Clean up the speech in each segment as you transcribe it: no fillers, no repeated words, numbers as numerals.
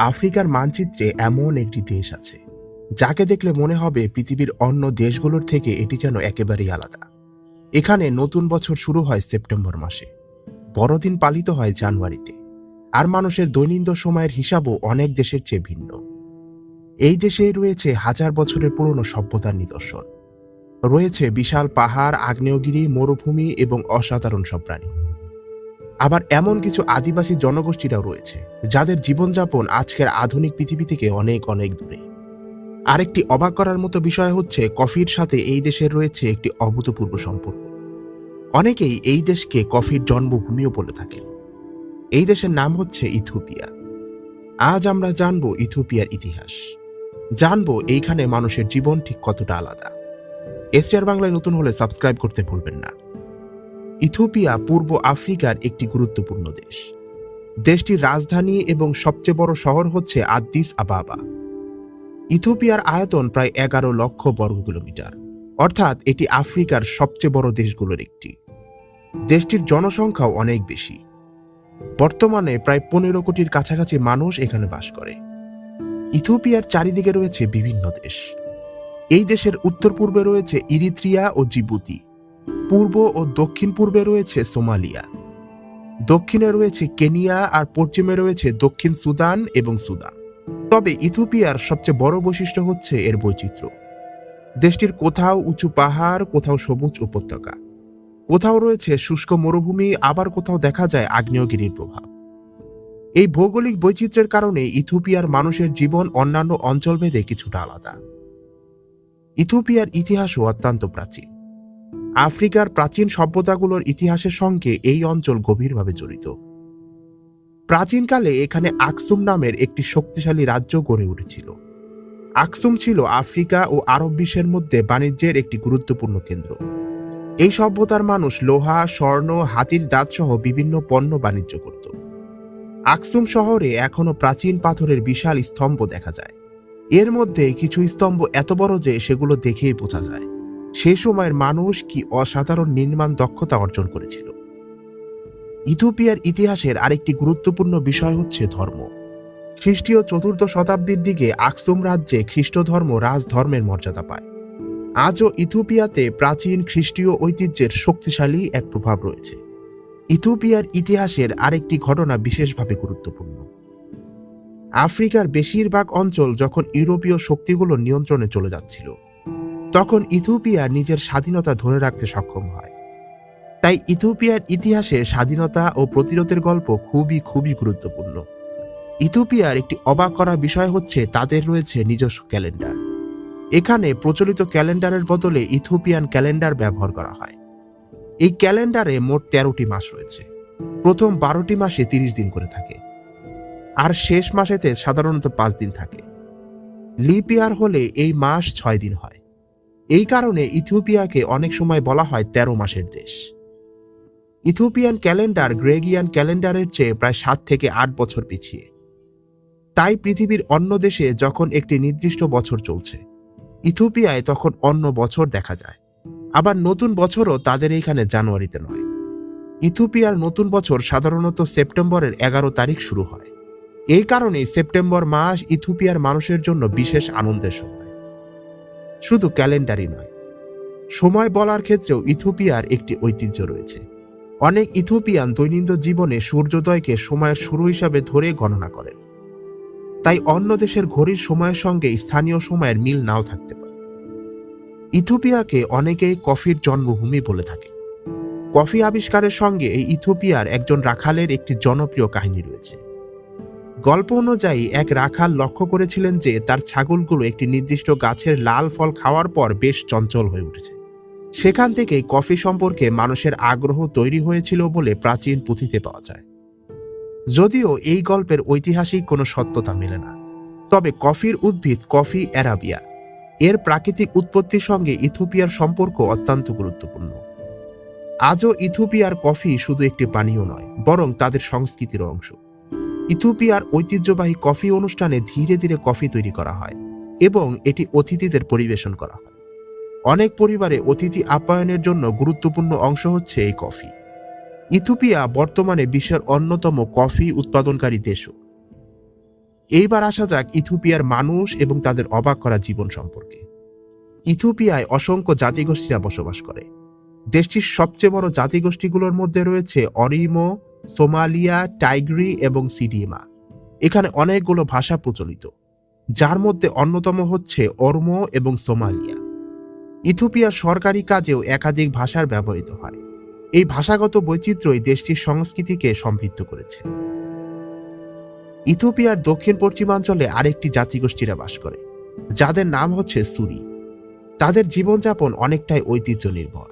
আফ্রিকার মানচিত্রে এমন একটি দেশ আছে যাকে দেখলে মনে হবে পৃথিবীর অন্য দেশগুলোর থেকে এটি যেন একেবারেই আলাদা। এখানে নতুন বছর শুরু হয় সেপ্টেম্বর মাসে, বড়দিন পালিত হয় জানুয়ারিতে, আর মানুষের দৈনন্দিন সময়ের হিসাবও অনেক দেশের চেয়ে ভিন্ন। এই দেশেই রয়েছে হাজার বছরের পুরনো সভ্যতার নিদর্শন, রয়েছে বিশাল পাহাড়, আগ্নেয়গিরি, মরুভূমি এবং অসাধারণ সব প্রাণী। আবার এমন কিছু আদিবাসী জনগোষ্ঠীরাও রয়েছে যাদের জীবনযাপন আজকের আধুনিক পৃথিবী থেকে অনেক অনেক দূরে। আরেকটি অবাক করার মতো বিষয় হচ্ছে কফির সাথে এই দেশের রয়েছে একটি অভূতপূর্ব সম্পর্ক। অনেকেই এই দেশকে কফির জন্মভূমিও বলে থাকেন। এই দেশের নাম হচ্ছে ইথিওপিয়া। আজ আমরা জানব ইথিওপিয়ার ইতিহাস, জানব এইখানে মানুষের জীবন ঠিক কতটা আলাদা। এসটিআর বাংলায় নতুন হলে সাবস্ক্রাইব করতে ভুলবেন না। ইথিওপিয়া পূর্ব আফ্রিকার একটি গুরুত্বপূর্ণ দেশ। দেশটির রাজধানী এবং সবচেয়ে বড় শহর হচ্ছে আদ্দিস আবাবা। ইথিওপিয়ার আয়তন প্রায় 11 লক্ষ বর্গ কিলোমিটার, অর্থাৎ এটি আফ্রিকার সবচেয়ে বড় দেশগুলোর একটি। দেশটির জনসংখ্যাও অনেক বেশি, বর্তমানে প্রায় 15 কোটির কাছাকাছি মানুষ এখানে বাস করে। ইথিওপিয়ার চারিদিকে রয়েছে বিভিন্ন দেশ। এই দেশের উত্তর পূর্বে রয়েছে ইরিত্রিয়া ও জিবুতি, পূর্ব ও দক্ষিণ পূর্বে রয়েছে সোমালিয়া, দক্ষিণে রয়েছে কেনিয়া, আর পশ্চিমে রয়েছে দক্ষিণ সুদান এবং সুদান। তবে ইথিওপিয়ার সবচেয়ে বড় বৈশিষ্ট্য হচ্ছে এর বৈচিত্র্য। দেশটির কোথাও উঁচু পাহাড়, কোথাও সবুজ উপত্যকা, কোথাও রয়েছে শুষ্ক মরুভূমি, আবার কোথাও দেখা যায় আগ্নেয়গিরির প্রভাব। এই ভৌগোলিক বৈচিত্র্যের কারণে ইথিওপিয়ার মানুষের জীবন অন্যান্য অঞ্চলভেদে কিছুটা আলাদা। ইথিওপিয়ার ইতিহাসও অত্যন্ত প্রাচীন। আফ্রিকার প্রাচীন সভ্যতাগুলোর ইতিহাসের সঙ্গে এই অঞ্চল গভীরভাবে জড়িত। প্রাচীনকালে এখানে আকসুম নামের একটি শক্তিশালী রাজ্য গড়ে উঠেছিল। আকসুম ছিল আফ্রিকা ও আরব বিশ্বের মধ্যে বাণিজ্যের একটি গুরুত্বপূর্ণ কেন্দ্র। এই সভ্যতার মানুষ লোহা, স্বর্ণ, হাতির দাঁত সহ বিভিন্ন পণ্য বাণিজ্য করত। আকসুম শহরে এখনো প্রাচীন পাথরের বিশাল স্তম্ভ দেখা যায়। এর মধ্যে কিছু স্তম্ভ এত বড় যে সেগুলো দেখেই বোঝা যায় সেই সময়ের মানুষ কি অসাধারণ নির্মাণ দক্ষতা অর্জন করেছিল। ইথিওপিয়ার ইতিহাসের আরেকটি গুরুত্বপূর্ণ বিষয় হচ্ছে ধর্ম। খ্রিস্টীয় 4র্থ শতাব্দীর দিকে আকসুম রাজ্যে খ্রিস্ট ধর্ম রাজধর্মের মর্যাদা পায়। আজও ইথিওপিয়াতে প্রাচীন খ্রিস্টীয় ঐতিহ্যের শক্তিশালী এক প্রভাব রয়েছে। ইথিওপিয়ার ইতিহাসের আরেকটি ঘটনা বিশেষভাবে গুরুত্বপূর্ণ। আফ্রিকার বেশিরভাগ অঞ্চল যখন ইউরোপীয় শক্তিগুলোর নিয়ন্ত্রণে চলে যাচ্ছিল, তখন ইথিওপিয়া নিজের স্বাধীনতা ধরে রাখতে সক্ষম হয়। তাই ইথিওপিয়ার ইতিহাসে স্বাধীনতা ও প্রতিরোধের গল্প খুবই খুবই গুরুত্বপূর্ণ। ইথিওপিয়ার একটি অবাক করা বিষয় হচ্ছে তাদের রয়েছে নিজস্ব ক্যালেন্ডার। এখানে প্রচলিত ক্যালেন্ডারের বদলে ইথিওপিয়ান ক্যালেন্ডার ব্যবহার করা হয়। এই ক্যালেন্ডারে মোট 13টি মাস রয়েছে। প্রথম 12টি মাসে 30 দিন করে থাকে, আর শেষ মাসেতে সাধারণত 5 দিন থাকে। লিপ ইয়ার হলে এই মাস 6 দিন হয়। এই কারণে ইথিওপিয়াকে অনেক সময় বলা হয় 13 মাসের দেশ। ইথিওপিয়ান ক্যালেন্ডার গ্রেগিয়ান ক্যালেন্ডারের চেয়ে প্রায় 7 থেকে 8 বছর পিছিয়ে। তাই পৃথিবীর অন্য দেশে যখন একটি নির্দিষ্ট বছর চলছে, ইথিওপিয়ায় তখন অন্য বছর দেখা যায়। আবার নতুন বছরও তাদের এইখানে জানুয়ারিতে নয়। ইথিওপিয়ার নতুন বছর সাধারণত সেপ্টেম্বরের 11 তারিখ শুরু হয়। এই কারণেই সেপ্টেম্বর মাস ইথিওপিয়ার মানুষের জন্য বিশেষ আনন্দের সময়। শুধু ক্যালেন্ডারই নয়, সময় বলার ক্ষেত্রেও ইথিওপিয়ার একটি ঐতিহ্য রয়েছে। অনেক ইথিওপিয়ান দৈনন্দিন জীবনে সূর্যোদয়কে সময়ের শুরু হিসাবে ধরে গণনা করেন। তাই অন্য দেশের ঘড়ির সময়ের সঙ্গে স্থানীয় সময়ের মিল নাও থাকতে পারে। ইথিওপিয়াকে অনেকেই কফির জন্মভূমি বলে থাকে। কফি আবিষ্কারের সঙ্গে এই ইথিওপিয়ার একজন রাখালের একটি জনপ্রিয় কাহিনী রয়েছে। গল্প অনুযায়ী এক রাখাল লক্ষ্য করেছিলেন যে তার ছাগলগুলো একটি নির্দিষ্ট গাছের লাল ফল খাওয়ার পর বেশ চঞ্চল হয়ে উঠেছে। সেখান থেকেই কফি সম্পর্কে মানুষের আগ্রহ তৈরি হয়েছিল বলে প্রাচীন পুঁথিতে পাওয়া যায়। যদিও এই গল্পের ঐতিহাসিক কোনো সত্যতা মেলে না, তবে কফির উদ্ভিদ কফি অ্যারাবিয়া এর প্রাকৃতিক উৎপত্তির সঙ্গে ইথিওপিয়ার সম্পর্ক অত্যন্ত গুরুত্বপূর্ণ। আজও ইথিওপিয়ার কফি শুধু একটি পানীয় নয়, বরং তাদের সংস্কৃতির অংশ। ইথিওপিয়ার ঐতিহ্যবাহী কফি অনুষ্ঠানে ধীরে ধীরে কফি তৈরি করা হয় এবং এটি অতিথিদের পরিবেশন করা হয়। অনেক পরিবারে অতিথি আপ্যায়নের জন্য গুরুত্বপূর্ণ অংশ হচ্ছে এই কফি। ইথিওপিয়া বর্তমানে বিশ্বের অন্যতম কফি উৎপাদনকারী দেশও। এইবার আসা যাক ইথিওপিয়ার মানুষ এবং তাদের অবাক করা জীবন সম্পর্কে। ইথিওপিয়ায় অসংখ্য জাতিগোষ্ঠীরা বসবাস করে। দেশটির সবচেয়ে বড় জাতিগোষ্ঠীগুলোর মধ্যে রয়েছে অরিমো, সোমালিয়া, টাইগ্রি এবং সিডিমা। এখানে অনেকগুলো ভাষা প্রচলিত, যার মধ্যে অন্যতম হচ্ছে অরমো এবং সোমালিয়া। ইথিওপিয়ার সরকারি কাজেও একাধিক ভাষার ব্যবহৃত হয়। এই ভাষাগত বৈচিত্র্যই দেশটির সংস্কৃতিকে সমৃদ্ধ করেছে। ইথিওপিয়ার দক্ষিণ পশ্চিমাঞ্চলে আরেকটি জাতিগোষ্ঠীরা বাস করে, যাদের নাম হচ্ছে সুরি। তাদের জীবনযাপন অনেকটাই ঐতিহ্য নির্ভর।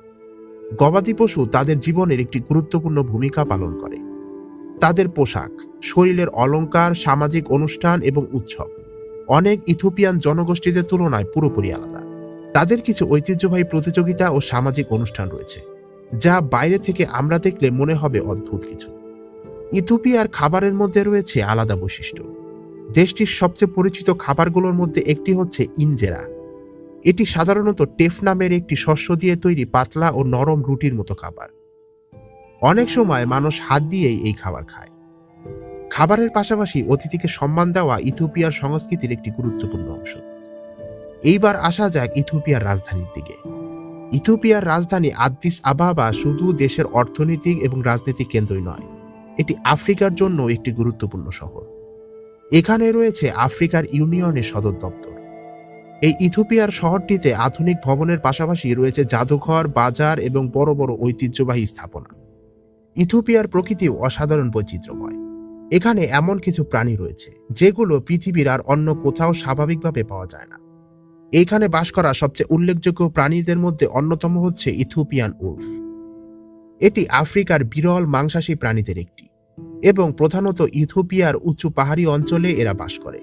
গবাদি পশু তাদের জীবনের একটি গুরুত্বপূর্ণ ভূমিকা পালন করে। তাদের পোশাক, শরীরের অলংকার, সামাজিক অনুষ্ঠান এবং উৎসব অনেক ইথিওপিয়ান জনগোষ্ঠীদের তুলনায় পুরোপুরি আলাদা। তাদের কিছু ঐতিহ্যবাহী প্রতিযোগিতা ও সামাজিক অনুষ্ঠান রয়েছে, যা বাইরে থেকে আমরা দেখলে মনে হবে অদ্ভুত কিছু। ইথিওপিয়ার খাবারের মধ্যে রয়েছে আলাদা বৈশিষ্ট্য। দেশটির সবচেয়ে পরিচিত খাবারগুলোর মধ্যে একটি হচ্ছে ইনজেরা। এটি সাধারণত টেফ নামের একটি শস্য দিয়ে তৈরি পাতলা ও নরম রুটির মতো খাবার। অনেক সময় মানুষ হাত দিয়েই এই খাবার খায়। খাবারের পাশাপাশি অতিথিকে সম্মান দেওয়া ইথিওপিয়ার সংস্কৃতির একটি গুরুত্বপূর্ণ অংশ। এইবার আসা যাক ইথিওপিয়ার রাজধানীর দিকে। ইথিওপিয়ার রাজধানী আদ্দিস আবাবা শুধু দেশের অর্থনৈতিক এবং রাজনৈতিক কেন্দ্রই নয়, এটি আফ্রিকার জন্য একটি গুরুত্বপূর্ণ শহর। এখানে রয়েছে আফ্রিকার ইউনিয়নের সদর দপ্তর। এই ইথিওপিয়ার শহরটিতে আধুনিক ভবনের পাশাপাশি রয়েছে জাদুঘর, বাজার এবং বড় বড় ঐতিহ্যবাহী স্থাপনা। ইথিওপিয়ার প্রকৃতিও অসাধারণ বৈচিত্র্যময়। এখানে এমন কিছু প্রাণী রয়েছে যেগুলো পৃথিবীর আর অন্য কোথাও স্বাভাবিকভাবে পাওয়া যায় না। এইখানে বাস করা সবচেয়ে উল্লেখযোগ্য প্রাণীদের মধ্যে অন্যতম হচ্ছে ইথিওপিয়ান উলফ। এটি আফ্রিকার বিরল মাংসাশী প্রাণীদের একটি, এবং প্রধানত ইথিওপিয়ার উঁচু পাহাড়ি অঞ্চলে এরা বাস করে।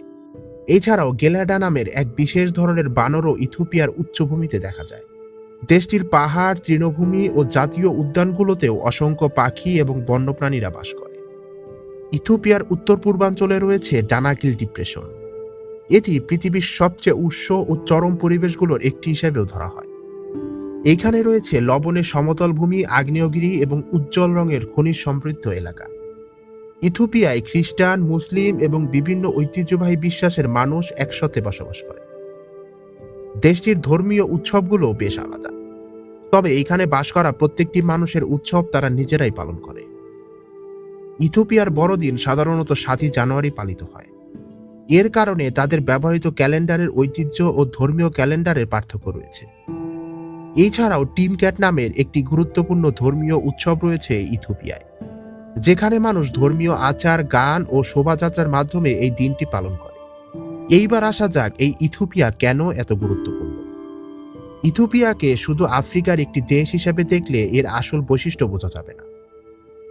এছাড়াও গেলাডা নামের এক বিশেষ ধরনের বানরও ইথিওপিয়ার উচ্চভূমিতে দেখা যায়। দেশটির পাহাড়, তৃণভূমি ও জাতীয় উদ্যানগুলোতেও অসংখ্য পাখি এবং বন্যপ্রাণীরা বাস করে। ইথিওপিয়ার উত্তর পূর্বাঞ্চলে রয়েছে ডানাকিল ডিপ্রেশন। এটি পৃথিবীর সবচেয়ে উষ্ণ ও চরম পরিবেশগুলোর একটি হিসেবেও ধরা হয়। এইখানে রয়েছে লবণের সমতল ভূমি, আগ্নেয়গিরি এবং উজ্জ্বল রঙের খনিজ সমৃদ্ধ এলাকা। ইথিওপিয়ায় খ্রিস্টান, মুসলিম এবং বিভিন্ন ঐতিহ্যবাহী বিশ্বাসের মানুষ একসাথে বসবাস করে। দেশটির ধর্মীয় উৎসবগুলো বেশ আলাদা, তবে এইখানে বাস করা প্রত্যেকটি মানুষের উৎসব তারা নিজেরাই পালন করে। ইথিওপিয়ার বড়দিন সাধারণত 7 জানুয়ারি পালিত হয়। এর কারণে তাদের ব্যবহৃত ক্যালেন্ডারের ঐতিহ্য ও ধর্মীয় ক্যালেন্ডারের পার্থক্য রয়েছে। এছাড়াও টিম ক্যাট নামের একটি গুরুত্বপূর্ণ ধর্মীয় উৎসব রয়েছে ইথিওপিয়ায়, যেখানে মানুষ ধর্মীয় আচার, গান ও শোভাযাত্রার মাধ্যমে এই দিনটি পালন করে। এইবার আসা যাক এই ইথিওপিয়া কেন এত গুরুত্বপূর্ণ। ইথিওপিয়াকে শুধু আফ্রিকার একটি দেশ হিসেবে দেখলে এর আসল বৈশিষ্ট্য বোঝা যাবে না।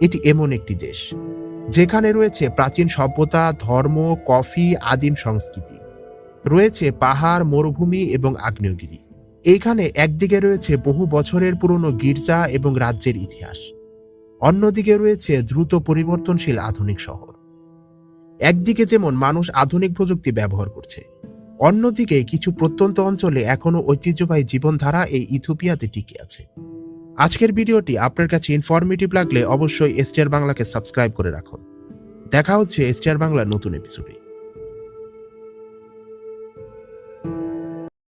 এটি এমন একটি দেশ যেখানে রয়েছে প্রাচীন সভ্যতা, ধর্ম, কফি, আদিম সংস্কৃতি, রয়েছে পাহাড়, মরুভূমি এবং আগ্নেয়গিরি। এইখানে একদিকে রয়েছে বহু বছরের পুরনো গির্জা এবং রাজ্যের ইতিহাস, অন্যদিকে রয়েছে দ্রুত পরিবর্তনশীল আধুনিক শহর। একদিকে যেমন মানুষ আধুনিক প্রযুক্তি ব্যবহার করছে, অন্যদিকে কিছু প্রত্যন্ত অঞ্চলে এখনও ঐতিহ্যবাহী জীবনধারা এই ইথিওপিয়াতে টিকে আছে। আজকের ভিডিওটি আপনার কাছে ইনফরমেটিভ লাগলে অবশ্যই এসটিআর বাংলাকে সাবস্ক্রাইব করে রাখুন। দেখা হচ্ছে এসটিআর বাংলার নতুন এপিসোডে।